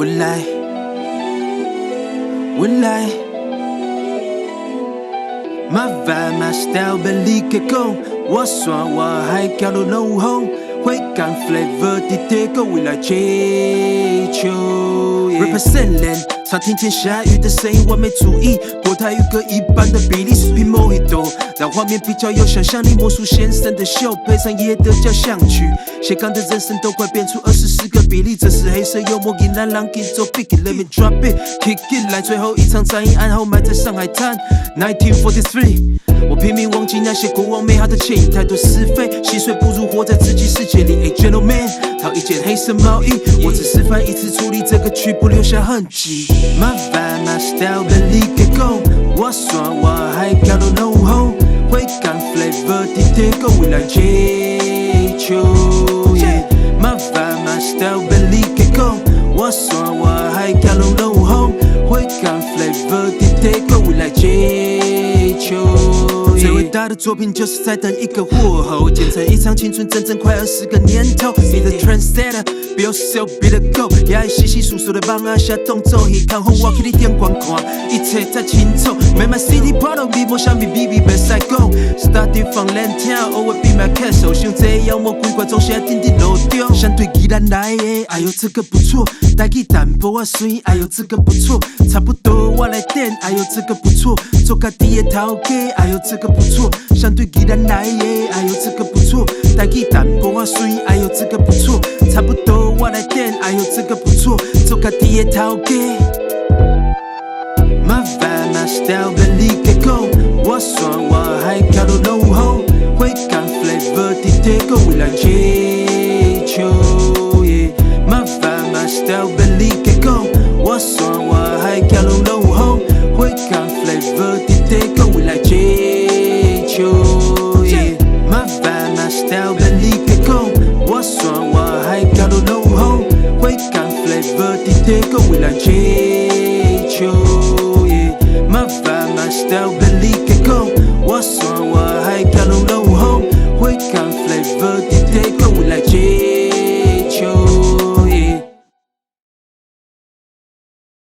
未来。My vibe, my style， 别离开讲，我山我海，走路弄风，会感 flavor 的铁狗未来追求。Represent land， 常听见下雨的声音，完美主义，国台语歌一般的比例是 Mojito， 让画面比较有想象力。魔术先生的秀配上夜的交响曲，斜杠的人生都快变出24个比例。这是黑色幽默，引来狼给做 big it，Let me drop it，kick it 来最后一场战役，暗号埋在上海滩。1943，我拼命忘记那些过往美好的惬意，太多是非，细碎不如活在自己世界里。A gentleman， 套一件黑色毛衣，我只示范一次处理这个曲，不留下痕迹。My vibe, my style， 别离开讲，我山我海，走路弄风，会感 flavor 的铁狗未来追求。My vibe, my style， 别离开讲，我山我海，走路弄风，会感 flavor 的铁狗未来追求。最伟大的作品就是在等一个火候，建成一场青春，整整快20个年头。Be the trendsetter， be yourself， be the go。也稀稀疏疏的帮阿下动作，一看红我给你点光看，一切才清楚。Make my city proud of me， 莫想比 BB 别塞讲。Starting from land town，always be my castle。想这妖魔鬼怪总是定定路中，相对宜兰来的，哎呦这个不错。台语淡薄啊水，哎呦这个不错。差不多我来点，哎呦这个不错。做家己的头家，哎呦这个不错。相对宜兰来的，哎呦这个不错。台语淡薄啊水，哎呦这个不错。差不多我来点，哎呦这个不错。做家己的头家。My vibe, my style， 别离开讲，我山我海，走路弄风，会感 flavor 的铁狗未来追求。My vibe, my style， 别离开讲，我山我海，走路弄风，会感 flavor 的铁狗未来追求。My vibe, my style， 别离开讲，我山我海，走路弄风，会感 flavor 的铁狗未来追求。